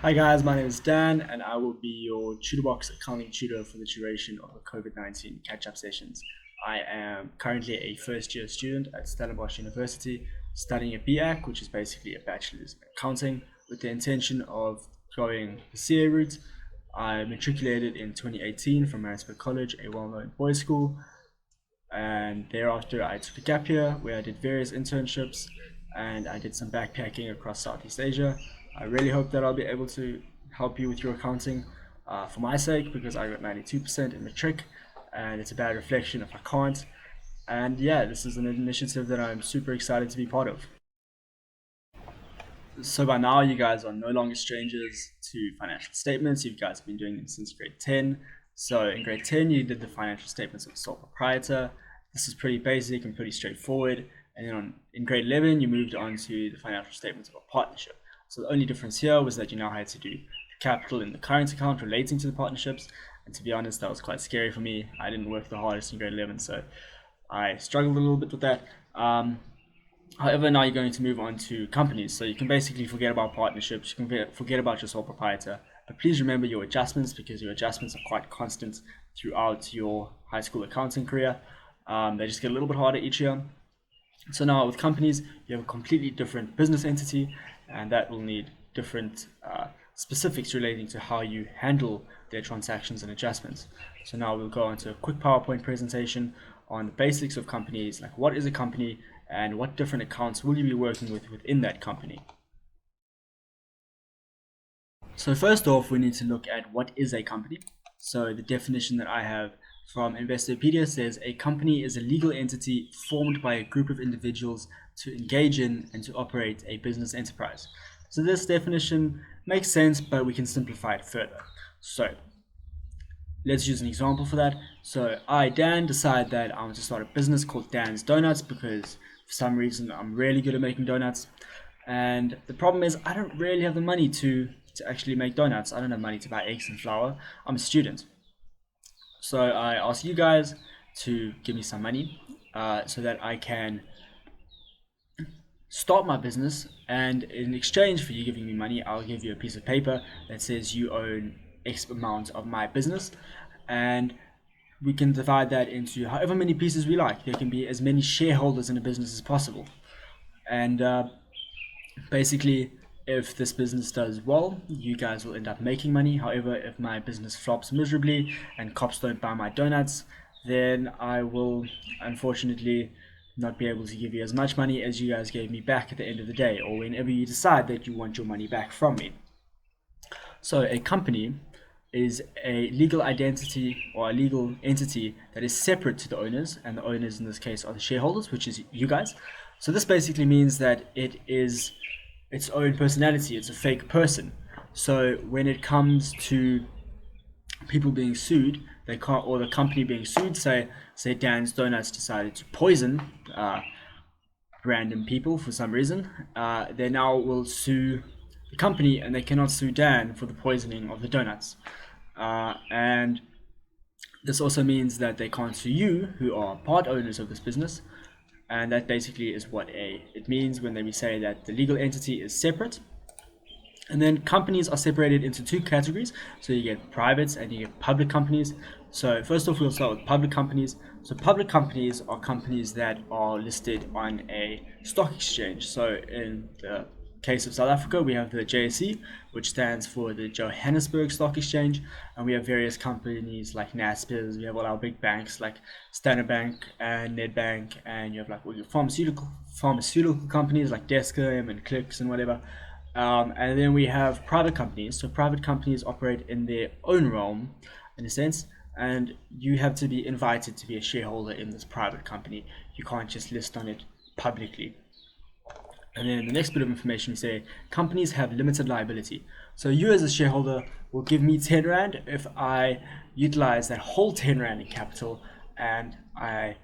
Hi guys, my name is Dan and I will be your Tutorbox accounting tutor for the duration of the COVID-19 catch-up sessions. I am currently a first year student at Stellenbosch University studying a BAc, which is basically a bachelor's in accounting, with the intention of going the CA route. I matriculated in 2018 from Maritzburg College, a well-known boys' school, and thereafter I took a gap year where I did various internships and I did some backpacking across Southeast Asia. I really hope that I'll be able to help you with your accounting for my sake, because I got 92% in matric and it's a bad reflection if I can't. And yeah, this is an initiative that I'm super excited to be part of. So by now, you guys are no longer strangers to financial statements. You guys have been doing them since grade 10. So in grade 10, you did the financial statements of a sole proprietor. This is pretty basic and pretty straightforward. And then in grade 11, you moved on to the financial statements of a partnership. So the only difference here was that you now had to do the capital in the current account relating to the partnerships. And to be honest, that was quite scary for me. I didn't work the hardest in grade 11, so I struggled a little bit with that. However, now you're going to move on to companies. So you can basically forget about partnerships, you can forget about your sole proprietor. But please remember your adjustments, because your adjustments are quite constant throughout your high school accounting career. They just get a little bit harder each year. So now with companies, you have a completely different business entity, and that will need different specifics relating to how you handle their transactions and adjustments. So now we'll go on to a quick PowerPoint presentation on the basics of companies, like what is a company and what different accounts will you be working with within that company. So first off, we need to look at what is a company. So the definition that I have from Investopedia says a company is a legal entity formed by a group of individuals to engage in and to operate a business enterprise. So this definition makes sense, but we can simplify it further. So let's use an example for that. So I, Dan, decide that I want to start a business called Dan's Donuts because for some reason I'm really good at making donuts. And the problem is I don't really have the money to actually make donuts. I don't have money to buy eggs and flour. I'm a student. So I ask you guys to give me some money so that I can start my business, and in exchange for you giving me money, I'll give you a piece of paper that says you own X amount of my business, and we can divide that into however many pieces we like. There can be as many shareholders in a business as possible. And basically, if this business does well, you guys will end up making money. However, if my business flops miserably and cops don't buy my donuts, then I will unfortunately not be able to give you as much money as you guys gave me back at the end of the day, or whenever you decide that you want your money back from me. So a company is a legal identity or a legal entity that is separate to the owners, and the owners in this case are the shareholders, which is you guys. So this basically means that it is its own personality. It's a fake person. So when it comes to people being sued, they can't, or the company being sued, say Dan's Donuts decided to poison random people for some reason, they now will sue the company, and they cannot sue Dan for the poisoning of the donuts. And this also means that they can't sue you, who are part owners of this business. And that basically is what it means when we say that the legal entity is separate. And then companies are separated into two categories. So you get private and you get public companies. So first off, we'll start with public companies. So public companies are companies that are listed on a stock exchange. So in the case of South Africa, we have the JSE, which stands for the Johannesburg Stock Exchange, and we have various companies like Naspers. We have all our big banks like Standard Bank and Nedbank, and you have like all your pharmaceutical companies like Descom and Clicks and whatever. And then we have private companies. So private companies operate in their own realm, in a sense, and you have to be invited to be a shareholder in this private company. You can't just list on it publicly. And then the next bit of information, we say companies have limited liability. So you as a shareholder will give me 10 Rand if I utilize that whole 10 Rand in capital and I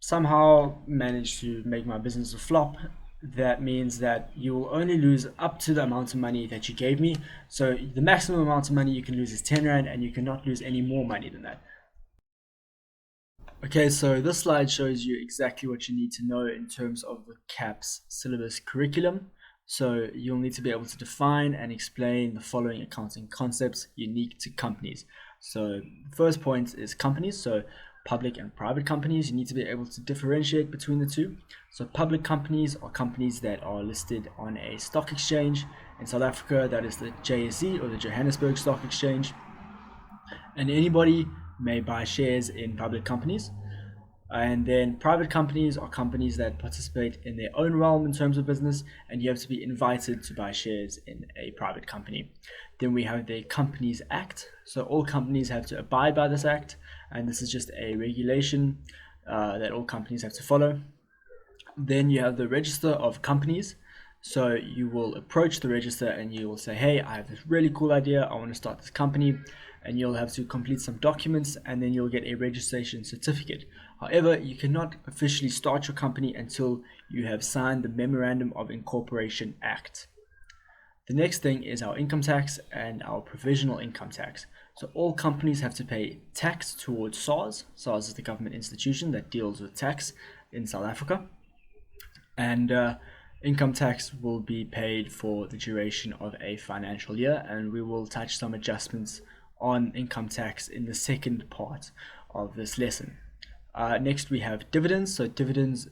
somehow manage to make my business a flop. That means that you will only lose up to the amount of money that you gave me. So the maximum amount of money you can lose is 10 Rand, and you cannot lose any more money than that. Okay, so this slide shows you exactly what you need to know in terms of the CAPS syllabus curriculum. So you'll need to be able to define and explain the following accounting concepts unique to companies. So the first point is companies. So public and private companies, you need to be able to differentiate between the two. So public companies are companies that are listed on a stock exchange. In South Africa, that is the JSE, or the Johannesburg Stock Exchange. And anybody may buy shares in public companies. And then private companies are companies that participate in their own realm in terms of business, and you have to be invited to buy shares in a private company. Then we have the Companies Act. So all companies have to abide by this act, and this is just a regulation that all companies have to follow. Then you have the Register of Companies. So you will approach the register and you will say, hey, I have this really cool idea. I want to start this company. And you'll have to complete some documents, and then you'll get a registration certificate. However, you cannot officially start your company until you have signed the Memorandum of Incorporation Act. The next thing is our income tax and our provisional income tax. So all companies have to pay tax towards SARS. SARS is the government institution that deals with tax in South Africa. And income tax will be paid for the duration of a financial year, and we will touch some adjustments on income tax in the second part of this lesson. Next we have dividends. So dividends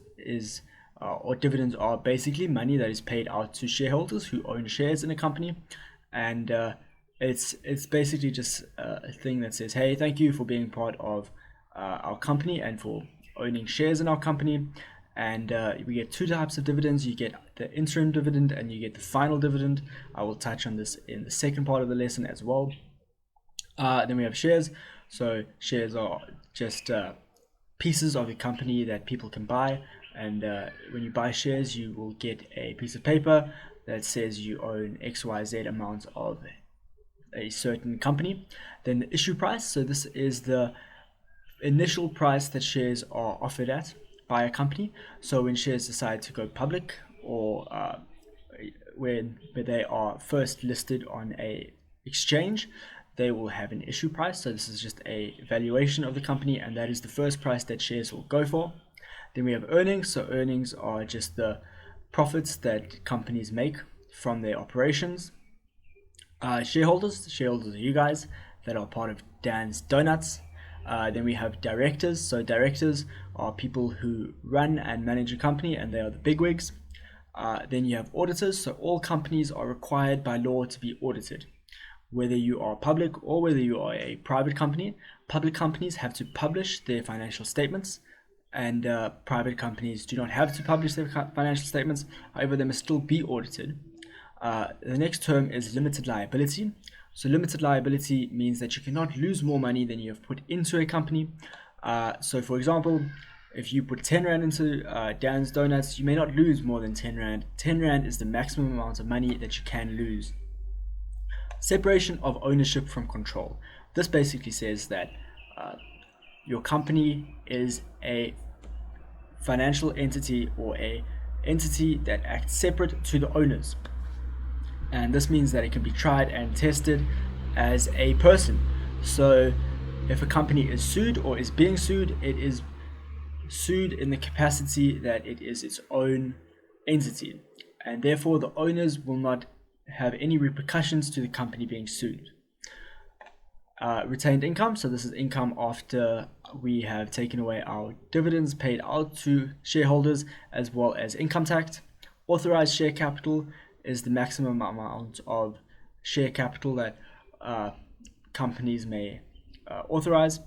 are basically money that is paid out to shareholders who own shares in a company, and it's basically just a thing that says, hey, thank you for being part of our company and for owning shares in our company. And we get two types of dividends. You get the interim dividend and you get the final dividend. I will touch on this in the second part of the lesson as well. Then we have shares. So shares are just pieces of the company that people can buy. And when you buy shares, you will get a piece of paper that says you own XYZ amount of a certain company. Then the issue price. So this is the initial price that shares are offered at by a company. So when shares decide to go public, or when they are first listed on a exchange, they will have an issue price. So this is just a valuation of the company, and that is the first price that shares will go for. Then we have earnings. So earnings are just the profits that companies make from their operations. Shareholders are you guys that are part of Dan's Donuts. Then we have directors. So directors are people who run and manage a company, and they are the bigwigs. Then you have auditors. So all companies are required by law to be audited. Whether you are public or whether you are a private company, public companies have to publish their financial statements, and private companies do not have to publish their financial statements. However, they must still be audited. The next term is limited liability. So limited liability means that you cannot lose more money than you have put into a company. So for example, if you put 10 Rand into Dan's Donuts, you may not lose more than 10 Rand. 10 Rand is the maximum amount of money that you can lose. Separation of ownership from control. This basically says that your company is a financial entity or a entity that acts separate to the owners. And this means that it can be tried and tested as a person. So if a company is sued or is being sued, it is sued in the capacity that it is its own entity, and therefore the owners will not have any repercussions to the company being sued. Retained income. So this is income after we have taken away our dividends paid out to shareholders, as well as income tax. Authorized share capital is the maximum amount of share capital that companies may authorize.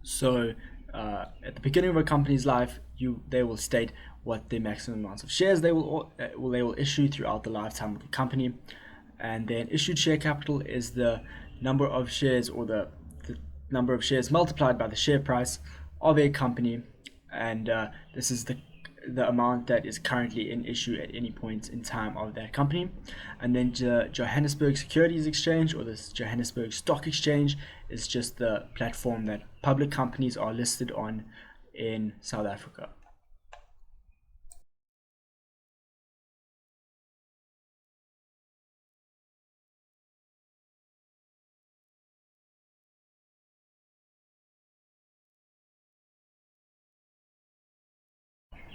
So at the beginning of a company's life, they will state what the maximum amounts of shares they will issue throughout the lifetime of the company. And then issued share capital is the number of shares, or the number of shares multiplied by the share price of a company, and this is the amount that is currently in issue at any point in time of that company. And then Johannesburg Securities Exchange, or this Johannesburg Stock Exchange, is just the platform that public companies are listed on in South Africa.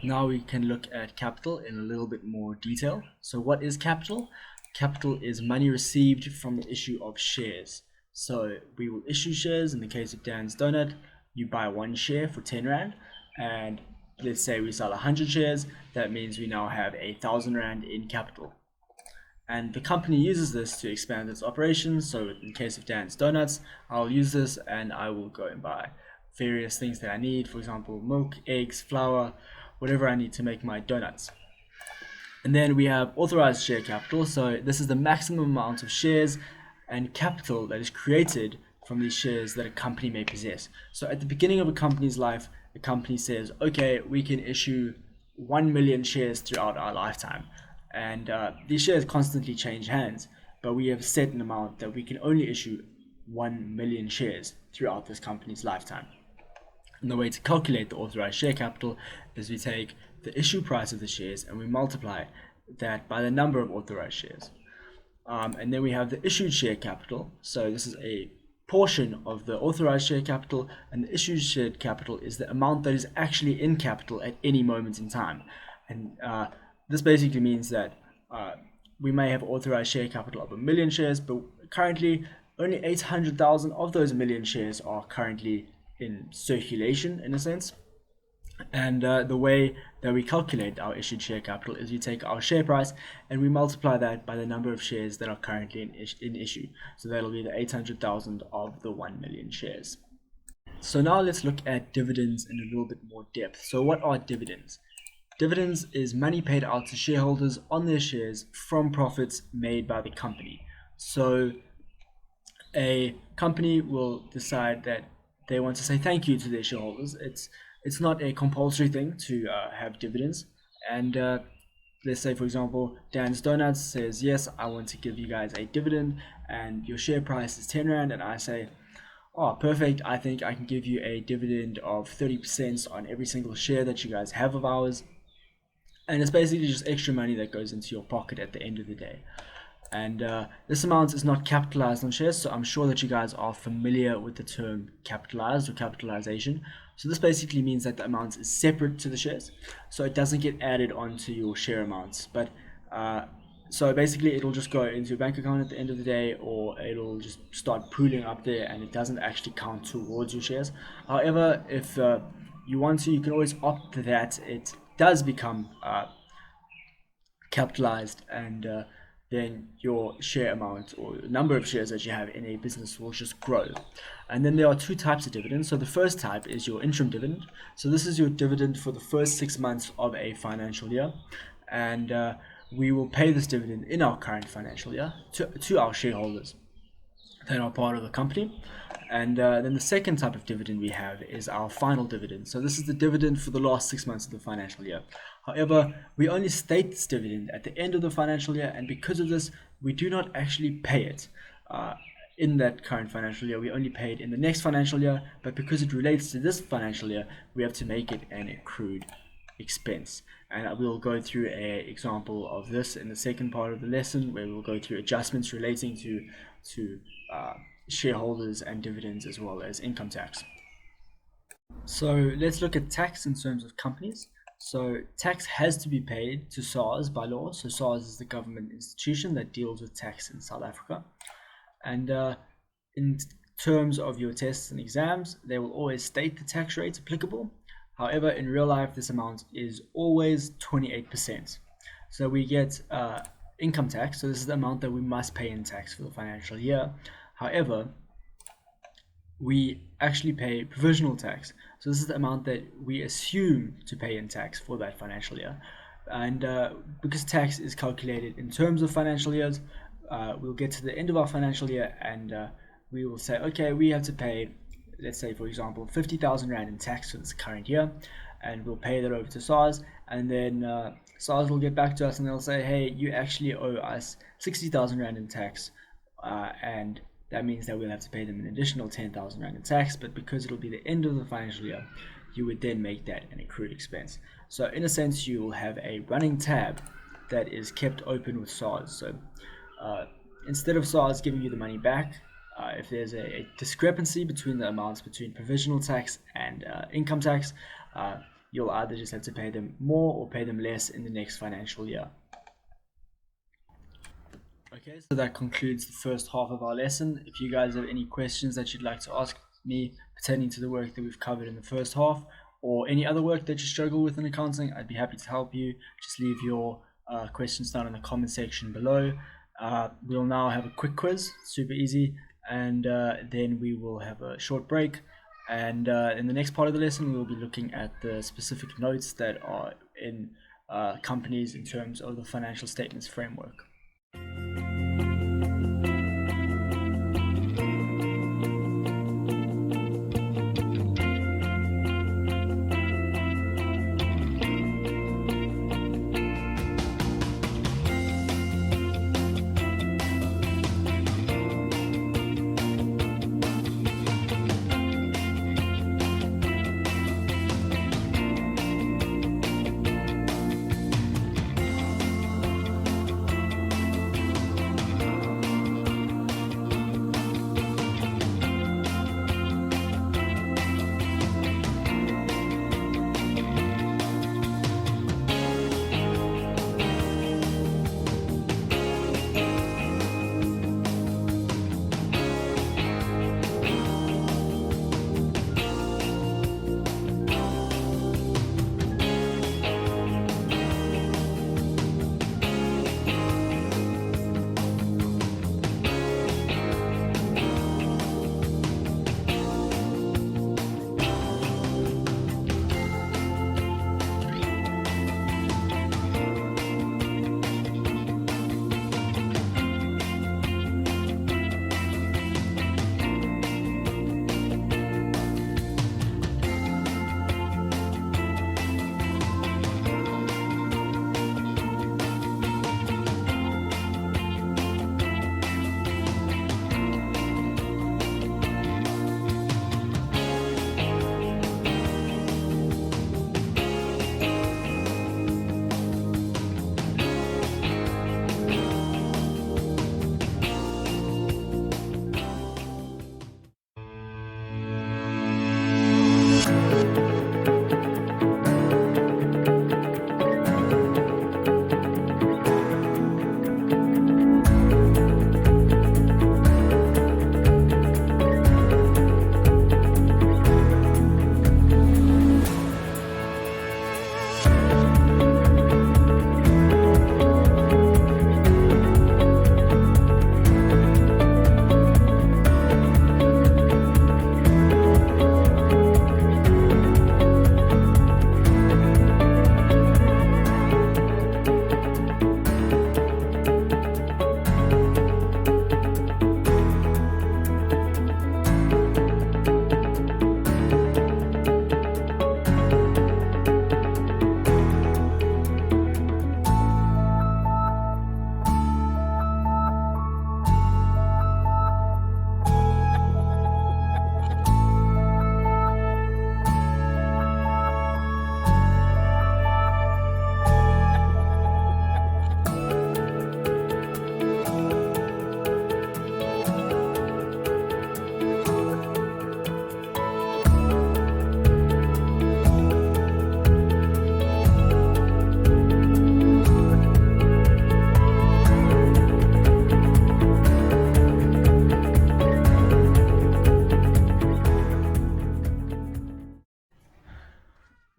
Now we can look at capital in a little bit more detail. So what is capital? Capital is money received from the issue of shares. So we will issue shares. In the case of Dan's Donut, you buy one share for 10 Rand, and let's say we sell 100 shares, that means we now have 1,000 Rand in capital. And the company uses this to expand its operations. So in case of Dan's Donuts, I'll use this and I will go and buy various things that I need, for example, milk, eggs, flour, whatever I need to make my donuts. And then we have authorized share capital. So this is the maximum amount of shares and capital that is created from these shares that a company may possess. So at the beginning of a company's life, the company says, okay, we can issue 1 million shares throughout our lifetime. And these shares constantly change hands, but we have set an amount that we can only issue 1 million shares throughout this company's lifetime. And the way to calculate the authorized share capital is we take the issue price of the shares and we multiply that by the number of authorized shares. And then we have the issued share capital. So this is a portion of the authorized share capital, and the issued share capital is the amount that is actually in capital at any moment in time. And this basically means that we may have authorized share capital of 1 million shares, but currently only 800,000 of those million shares are currently in circulation, in a sense. And the way that we calculate our issued share capital is we take our share price and we multiply that by the number of shares that are currently in issue. So that'll be the 800,000 of the 1 million shares. So now let's look at dividends in a little bit more depth. So what are dividends? Dividends is money paid out to shareholders on their shares from profits made by the company. So a company will decide that they want to say thank you to their shareholders. It's not a compulsory thing to have dividends. And let's say, for example, Dan's Donuts says, yes, I want to give you guys a dividend, and your share price is 10 Rand, and I say, oh, perfect, I think I can give you a dividend of 30% on every single share that you guys have of ours. And it's basically just extra money that goes into your pocket at the end of the day. And this amount is not capitalized on shares, so I'm sure that you guys are familiar with the term capitalized or capitalization. So this basically means that the amount is separate to the shares, so it doesn't get added onto your share amounts. But so basically it'll just go into your bank account at the end of the day, or it'll just start pooling up there, and it doesn't actually count towards your shares. However, if you want to, you can always opt that it does become capitalized, and then your share amount or number of shares that you have in a business will just grow. And then there are two types of dividends. So the first type is your interim dividend. So this is your dividend for the first 6 months of a financial year, and we will pay this dividend in our current financial year to our shareholders that are part of the company. And then the second type of dividend we have is our final dividend. So this is the dividend for the last 6 months of the financial year. However, we only state this dividend at the end of the financial year, and because of this, we do not actually pay it in that current financial year. We only pay it in the next financial year, but because it relates to this financial year, we have to make it an accrued expense. And we'll go through an example of this in the second part of the lesson, where we'll go through adjustments relating to shareholders and dividends, as well as income tax. So let's look at tax in terms of companies. So tax has to be paid to SARS by law. So SARS is the government institution that deals with tax in South Africa. And in terms of your tests and exams, they will always state the tax rate applicable. However, in real life, this amount is always 28%. So we get income tax. So this is the amount that we must pay in tax for the financial year. However, we actually pay provisional tax. So this is the amount that we assume to pay in tax for that financial year. And because tax is calculated in terms of financial years, we'll get to the end of our financial year and we will say, okay, we have to pay, let's say, for example, 50,000 Rand in tax for this current year, and we'll pay that over to SARS, and then SARS will get back to us and they'll say, hey, you actually owe us 60,000 Rand in tax, and that means that we'll have to pay them an additional 10,000 Rand in tax, but because it'll be the end of the financial year, you would then make that an accrued expense. So in a sense, you will have a running tab that is kept open with SARS. So instead of SARS giving you the money back, if there's a discrepancy between the amounts between provisional tax and income tax, you'll either just have to pay them more or pay them less in the next financial year. Okay, so that concludes the first half of our lesson. If you guys have any questions that you'd like to ask me pertaining to the work that we've covered in the first half, or any other work that you struggle with in accounting, I'd be happy to help you. Just leave your questions down in the comment section below. We'll now have a quick quiz, super easy, and then we will have a short break. And in the next part of the lesson, we'll be looking at the specific notes that are in companies in terms of the financial statements framework.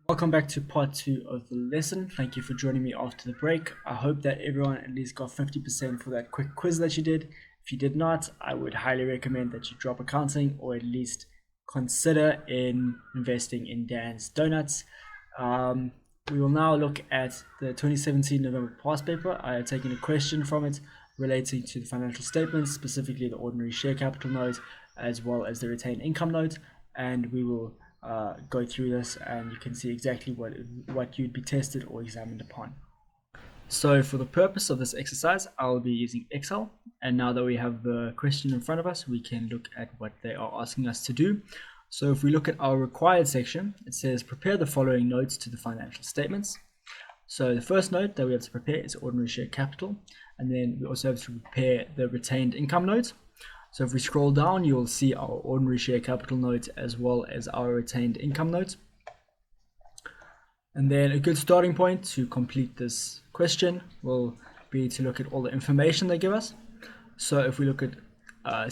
Welcome back to part 2 of the lesson. Thank you for joining me after the break. I hope that everyone at least got 50% for that quick quiz that you did. If you did not, I would highly recommend that you drop accounting or at least consider in investing in Dan's Donuts. We will now look at the 2017 November past paper. I have taken a question from it relating to the financial statements, specifically the ordinary share capital note as well as the retained income note, and we will go through this and you can see exactly what you'd be tested or examined upon. So for the purpose of this exercise, I'll be using Excel, and now that we have the question in front of us, we can look at what they are asking us to do. So if we look at our required section, it says prepare the following notes to the financial statements. So the first note that we have to prepare is ordinary share capital, and then we also have to prepare the retained income note. So if we scroll down, you'll see our ordinary share capital note as well as our retained income note. And then a good starting point to complete this question will be to look at all the information they give us. So if we look at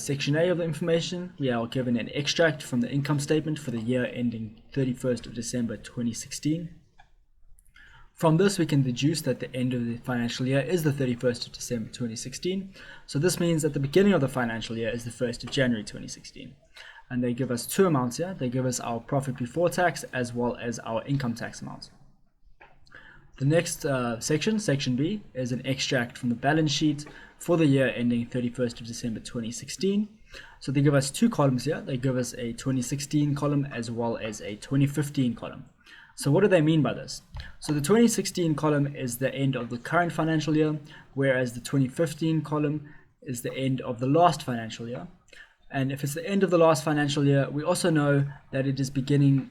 section A of the information, we are given an extract from the income statement for the year ending 31st of December 2016. From this, we can deduce that the end of the financial year is the 31st of December 2016. So this means that the beginning of the financial year is the 1st of January 2016. And they give us two amounts here. They give us our profit before tax as well as our income tax amount. The next section, section B, is an extract from the balance sheet for the year ending 31st of December 2016. So they give us two columns here. They give us a 2016 column as well as a 2015 column. So what do they mean by this? So the 2016 column is the end of the current financial year, whereas the 2015 column is the end of the last financial year. And if it's the end of the last financial year, we also know that it is the beginning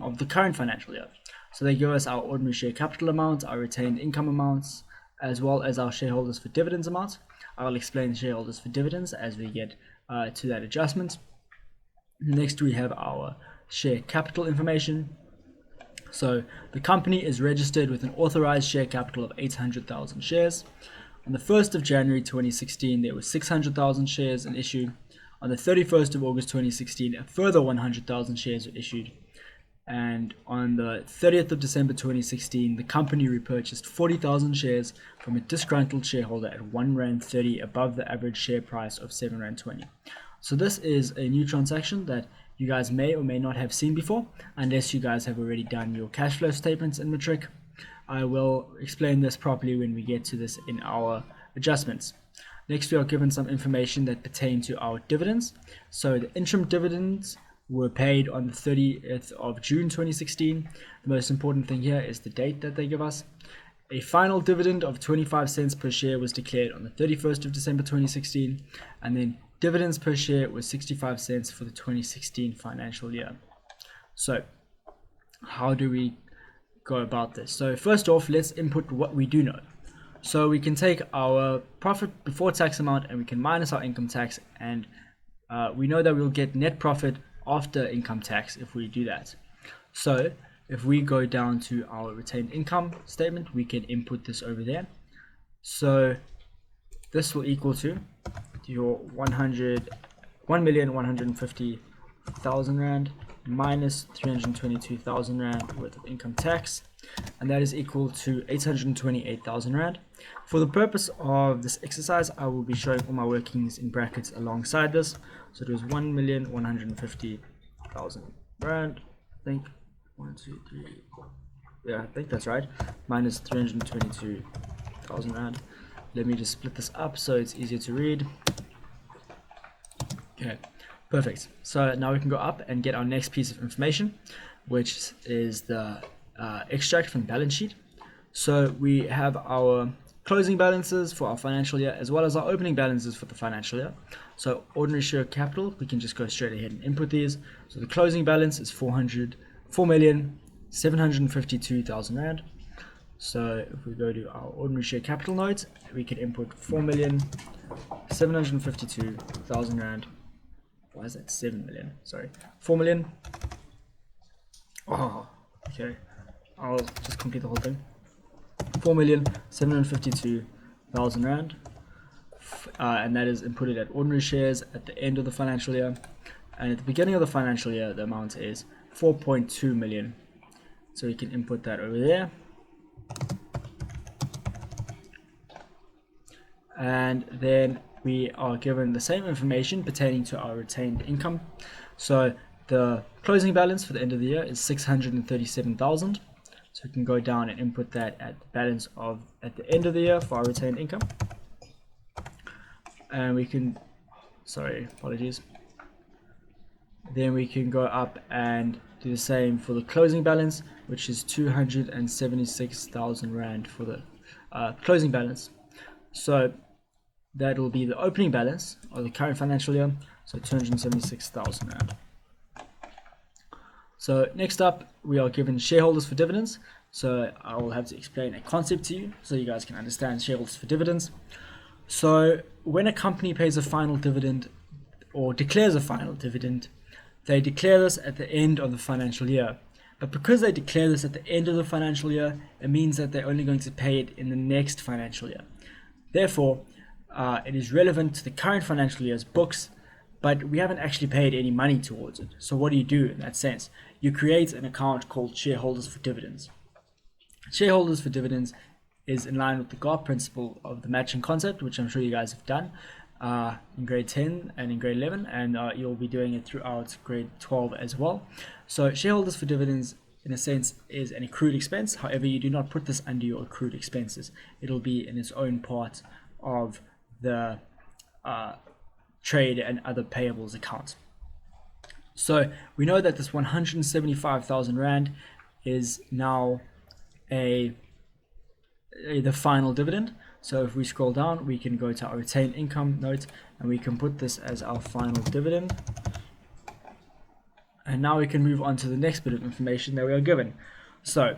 of the current financial year. So they give us our ordinary share capital amount, our retained income amounts, as well as our shareholders for dividends amount. I'll explain shareholders for dividends as we get to that adjustment. Next, we have our share capital information. So the company is registered with an authorized share capital of 800,000 shares. On the 1st of January 2016, there were 600,000 shares in issue. On the 31st of August 2016, a further 100,000 shares were issued. And on the 30th of December 2016, the company repurchased 40,000 shares from a disgruntled shareholder at R1.30 above the average share price of R7.20. So this is a new transaction that you guys may or may not have seen before, unless you guys have already done your cash flow statements in Matric. I will explain this properly when we get to this in our adjustments. Next, we are given some information that pertain to our dividends. So the interim dividends were paid on the 30th of June 2016. The most important thing here is the date that they give us. A final dividend of 25 cents per share was declared on the 31st of December 2016, and then dividends per share was 65 cents for the 2016 financial year. So how do we go about this? So first off, let's input what we do know. So we can take our profit before tax amount and we can minus our income tax, and we know that we'll get net profit after income tax if we do that. So if we go down to our retained income statement, we can input this over there. So this will equal to your 1,150,000 Rand minus 322,000 Rand worth of income tax, and that is equal to 828,000 Rand. For the purpose of this exercise, I will be showing all my workings in brackets alongside this. So it was 1,150,000 Rand, I think, 1, 2, 3, yeah, I think that's right, minus 322,000 Rand. Let me just split this up so it's easier to read. Okay, perfect. So now we can go up and get our next piece of information, which is the extract from the balance sheet. So we have our closing balances for our financial year as well as our opening balances for the financial year. So ordinary share capital, we can just go straight ahead and input these. So the closing balance is 4,752,000 Rand. So if we go to our ordinary share capital note, we can input 4,752,000 Rand. Why is that 7 million? Sorry, 4 million. Oh, okay. I'll just complete the whole thing. 4,752,000 Rand. And that is inputted at ordinary shares at the end of the financial year. And at the beginning of the financial year, the amount is 4.2 million. So we can input that over there. And then we are given the same information pertaining to our retained income. So the closing balance for the end of the year is 637,000. So we can go down and input that at the balance of at the end of the year for our retained income. And we can, sorry, apologies. Then we can go up and do the same for the closing balance, which is 276,000 Rand for the closing balance. So that will be the opening balance of the current financial year, so 276,000 Rand. So next up, we are given shareholders for dividends. So I will have to explain a concept to you so you guys can understand shareholders for dividends. So when a company pays a final dividend or declares a final dividend, they declare this at the end of the financial year. But because they declare this at the end of the financial year, it means that they're only going to pay it in the next financial year. Therefore, it is relevant to the current financial year's books, but we haven't actually paid any money towards it. So what do you do in that sense? You create an account called Shareholders for Dividends. Shareholders for Dividends is in line with the GARP principle of the matching concept, which I'm sure you guys have done in grade 10 and in grade 11, and you'll be doing it throughout grade 12 as well. So Shareholders for Dividends, in a sense, is an accrued expense. However, you do not put this under your accrued expenses. It'll be in its own part of the trade and other payables account. So we know that this 175,000 Rand is now the final dividend. So if we scroll down, we can go to our retained income note and we can put this as our final dividend. And now we can move on to the next bit of information that we are given. So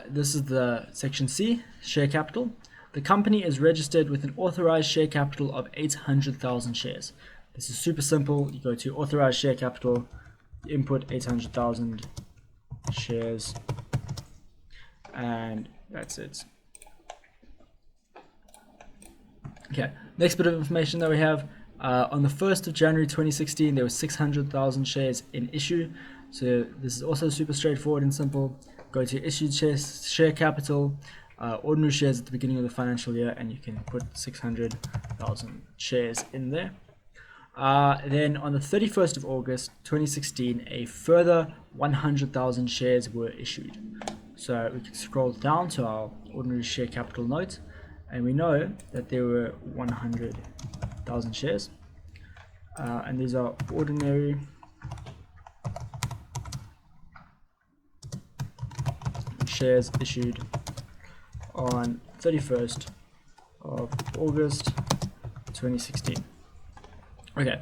this is the section C, share capital. The company is registered with an authorized share capital of 800,000 shares. This is super simple. You go to authorized share capital, input 800,000 shares, and that's it. Okay, next bit of information that we have, on the 1st of January 2016, there were 600,000 shares in issue. So this is also super straightforward and simple. Go to issued share capital, ordinary shares at the beginning of the financial year, and you can put 600,000 shares in there. Then on the 31st of August 2016, a further 100,000 shares were issued. So we can scroll down to our ordinary share capital note, and we know that there were 100,000 shares, and these are ordinary shares issued on 31st of August 2016. Okay,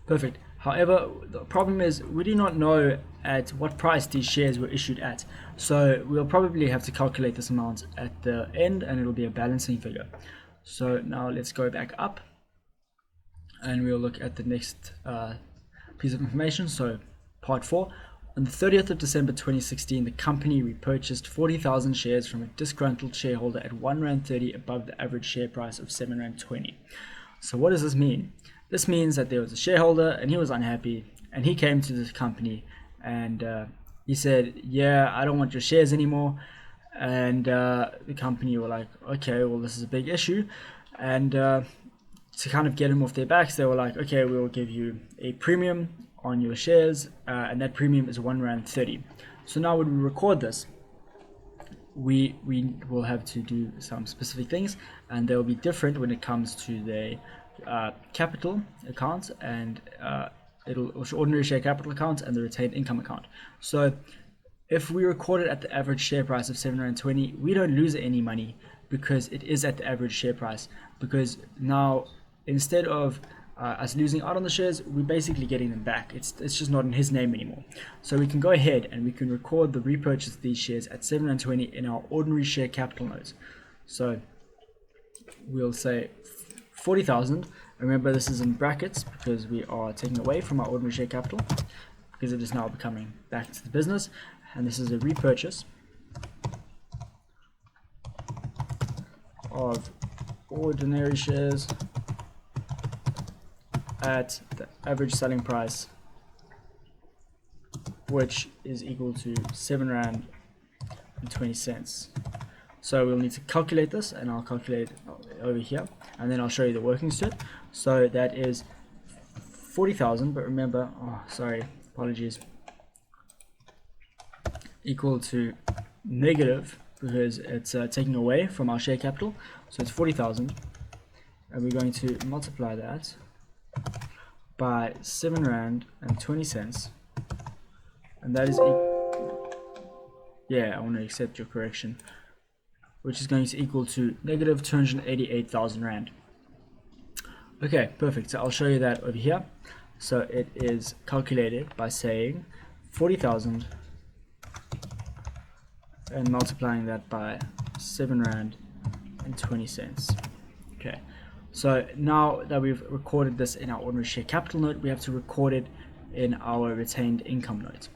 perfect. However, the problem is we do not know at what price these shares were issued at. So we'll probably have to calculate this amount at the end, and it'll be a balancing figure. So now let's go back up and we'll look at the next piece of information. So part 4. On the 30th of December 2016, the company repurchased 40,000 shares from a disgruntled shareholder at R1.30 above the average share price of R7.20. So what does this mean? This means that there was a shareholder and he was unhappy, and he came to this company and he said, yeah, I don't want your shares anymore. And the company were like, okay, well, this is a big issue. And to kind of get him off their backs, they were like, okay, we'll give you a premium on your shares, and that premium is R1.30. So now when we record this, we will have to do some specific things, and they'll be different when it comes to the capital account and ordinary share capital account and the retained income account. So if we record it at the average share price of R7.20, we don't lose any money because it is at the average share price, because now instead of us losing out on the shares, we're basically getting them back. It's just not in his name anymore. So we can go ahead and we can record the repurchase of these shares at R7.20 in our ordinary share capital note. So we'll say 40,000. Remember, this is in brackets because we are taking away from our ordinary share capital because it is now becoming back to the business, and this is a repurchase of ordinary shares at the average selling price, which is equal to R7.20. So we'll need to calculate this, and I'll calculate it over here, and then I'll show you the workings to it. So that is 40,000, but remember, apologies, equal to negative because it's taking away from our share capital. So it's 40,000, and we're going to multiply that by R7.20, and that is I want to accept your correction, which is going to equal to negative 288,000 Rand. Okay, perfect. So I'll show you that over here. So it is calculated by saying 40,000 and multiplying that by R7.20. Okay. So now that we've recorded this in our ordinary share capital note, we have to record it in our retained income note.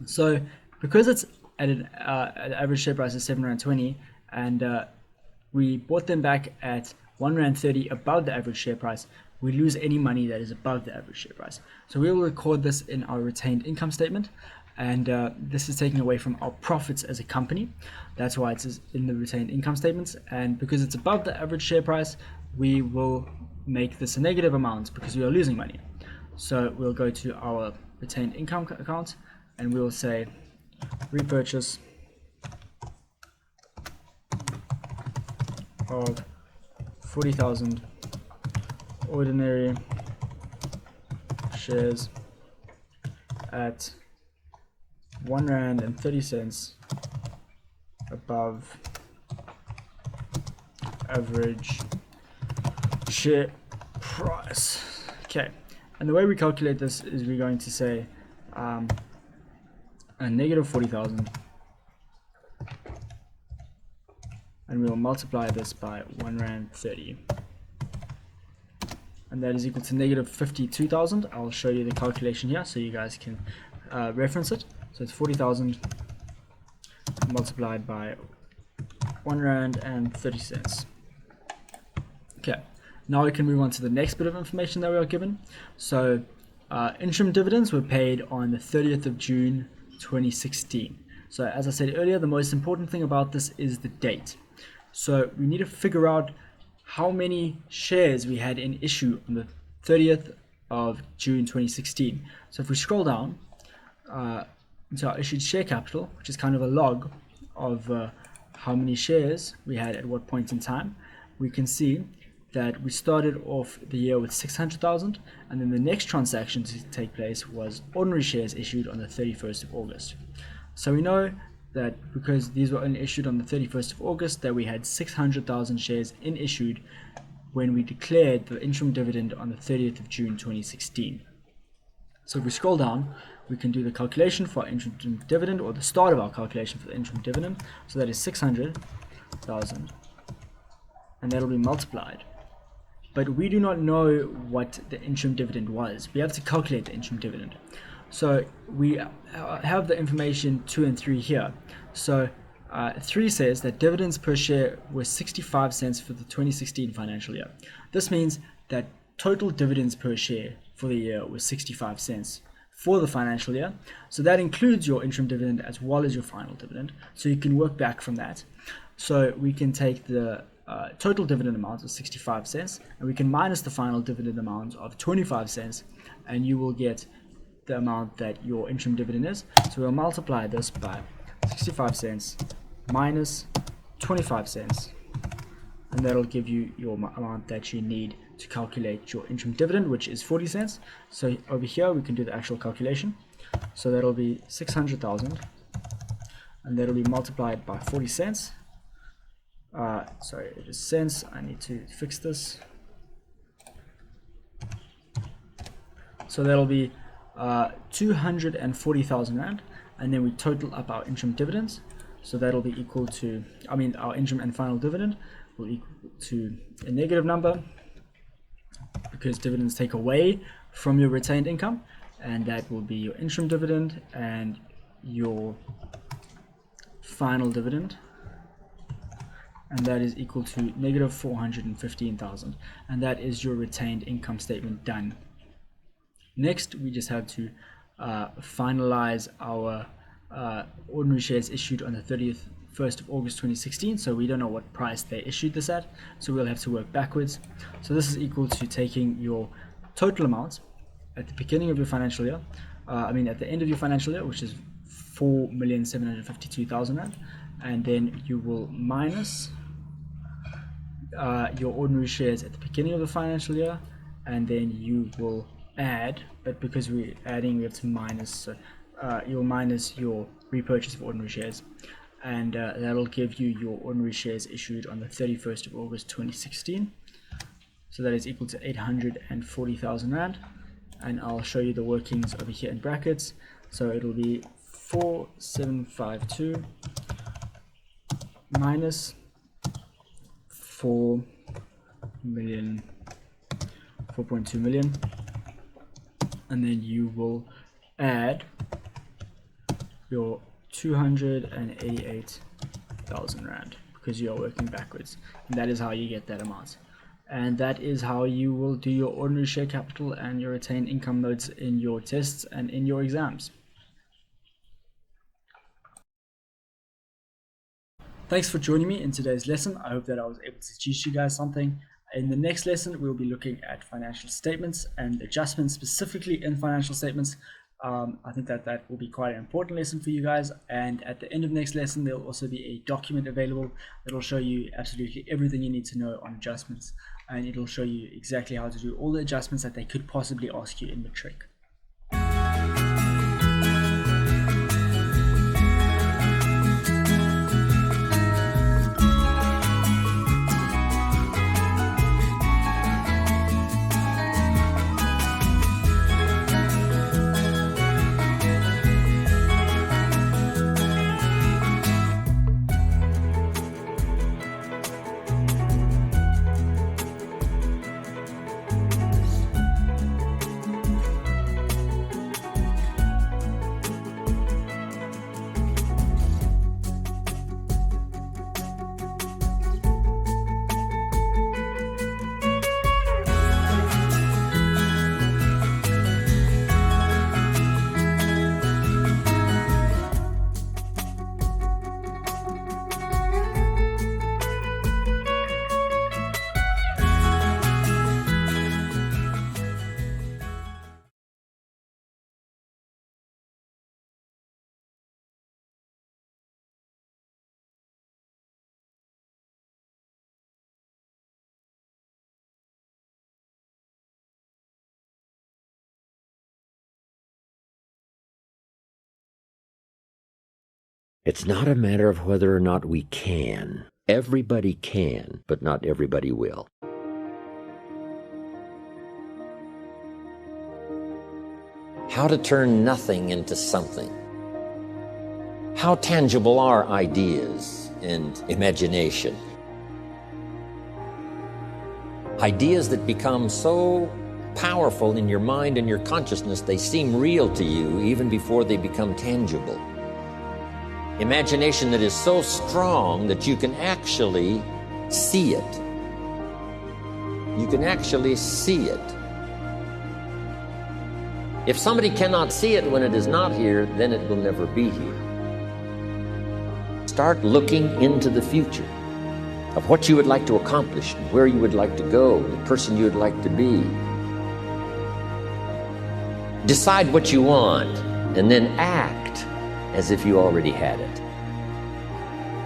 So because it's at an average share price of 7 Rand 20, and we bought them back at 1 Rand 30 above the average share price, we lose any money that is above the average share price. So we will record this in our retained income statement, and this is taken away from our profits as a company. That's why it's in the retained income statements, and because it's above the average share price, we will make this a negative amount because we are losing money. So we'll go to our retained income account, and we'll say repurchase of 40,000 ordinary shares at 1 Rand 30 above average share price. Okay, and the way we calculate this is we're going to say a negative 40,000, and we will multiply this by 1 Rand 30, and that is equal to negative 52,000. I'll show you the calculation here so you guys can reference it. So it's 40,000 multiplied by 1 Rand 30. Okay, now we can move on to the next bit of information that we are given. So interim dividends were paid on the 30th of June 2016. So as I said earlier, the most important thing about this is the date. So we need to figure out how many shares we had in issue on the 30th of June 2016. So if we scroll down into our issued share capital, which is kind of a log of how many shares we had at what point in time, we can see that we started off the year with 600,000, and then the next transaction to take place was ordinary shares issued on the 31st of August. So we know that because these were only issued on the 31st of August, that we had 600,000 shares in issued when we declared the interim dividend on the 30th of June 2016. So if we scroll down, we can do the calculation for our interim dividend, or the start of our calculation for the interim dividend. So that is 600,000, and that'll be multiplied. But we do not know what the interim dividend was. We have to calculate the interim dividend. So we have the information 2 and 3 here. So 3 says that dividends per share were 65 cents for the 2016 financial year. This means that total dividends per share for the year was 65 cents for the financial year. So that includes your interim dividend as well as your final dividend. So you can work back from that. So we can take the total dividend amount of 65 cents, and we can minus the final dividend amount of 25 cents, and you will get the amount that your interim dividend is. So we'll multiply this by 65 cents minus 25 cents, and that'll give you your amount that you need to calculate your interim dividend, which is 40 cents. So over here we can do the actual calculation. So that'll be 600,000, and that'll be multiplied by 40 cents. Sorry, it is cents. I need to fix this. So that'll be 240,000 Rand, and then we total up our interim dividends. So that'll be equal to, our interim and final dividend will equal to a negative number, because dividends take away from your retained income, and that will be your interim dividend and your final dividend, and that is equal to negative 415,000, and that is your retained income statement done. Next, we just have to finalize our ordinary shares issued on the 31st of August 2016. So we don't know what price they issued this at, so we'll have to work backwards. So this is equal to taking your total amount at the beginning of your financial year, at the end of your financial year, which is 4,752,000 Rand, and then you will minus your ordinary shares at the beginning of the financial year, and then you will add, but because we're adding, we have to minus, so you'll minus your repurchase of ordinary shares, and that'll give you your ordinary shares issued on the 31st of August 2016. So that is equal to 840,000 Rand, and I'll show you the workings over here in brackets. So it'll be 4752 minus 4.2 million, and then you will add your 288,000 Rand, because you are working backwards, and that is how you get that amount. And that is how you will do your ordinary share capital and your retained income notes in your tests and in your exams. Thanks for joining me in today's lesson. I hope that I was able to teach you guys something. In the next lesson, we'll be looking at financial statements and adjustments specifically in financial statements. I think that will be quite an important lesson for you guys. And at the end of next lesson, there'll also be a document available that will show you absolutely everything you need to know on adjustments. And it'll show you exactly how to do all the adjustments that they could possibly ask you in matric. It's not a matter of whether or not we can. Everybody can, but not everybody will. How to turn nothing into something. How tangible are ideas and imagination? Ideas that become so powerful in your mind and your consciousness, they seem real to you even before they become tangible. Imagination that is so strong that you can actually see it. You can actually see it. If somebody cannot see it when it is not here, then it will never be here. Start looking into the future of what you would like to accomplish, where you would like to go, the person you would like to be. Decide what you want, and then act as if you already had it.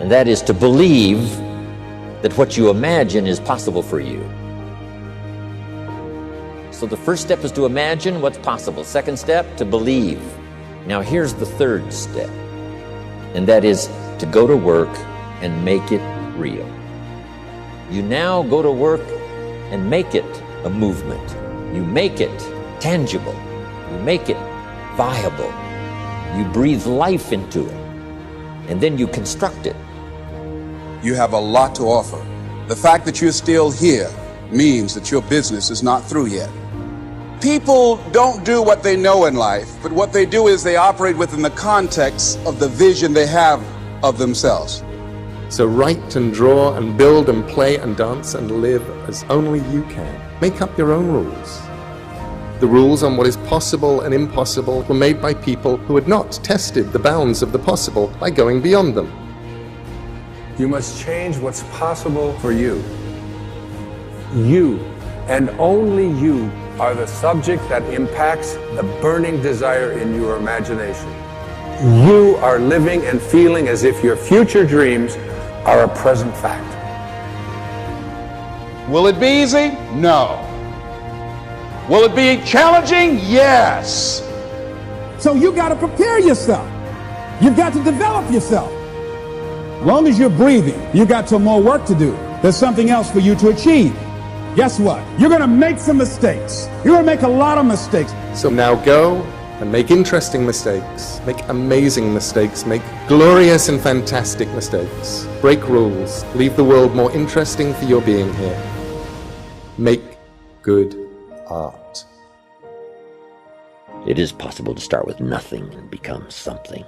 And that is to believe that what you imagine is possible for you. So the first step is to imagine what's possible. Second step, to believe. Now here's the third step, and that is to go to work and make it real. You now go to work and make it a movement. You make it tangible. You make it viable. You breathe life into it, and then you construct it. You have a lot to offer. The fact that you're still here means that your business is not through yet. People don't do what they know in life, but what they do is they operate within the context of the vision they have of themselves. So write and draw and build and play and dance and live as only you can. Make up your own rules. The rules on what is possible and impossible were made by people who had not tested the bounds of the possible by going beyond them. You must change what's possible for you. You, and only you, are the subject that impacts the burning desire in your imagination. You are living and feeling as if your future dreams are a present fact. Will it be easy? No. Will it be challenging? Yes. So you got to prepare yourself. You've got to develop yourself. As long as you're breathing, you got some more work to do. There's something else for you to achieve. Guess what? You're going to make some mistakes. You're going to make a lot of mistakes. So now go and make interesting mistakes, make amazing mistakes, make glorious and fantastic mistakes. Break rules, leave the world more interesting for your being here. Make good art. It is possible to start with nothing and become something.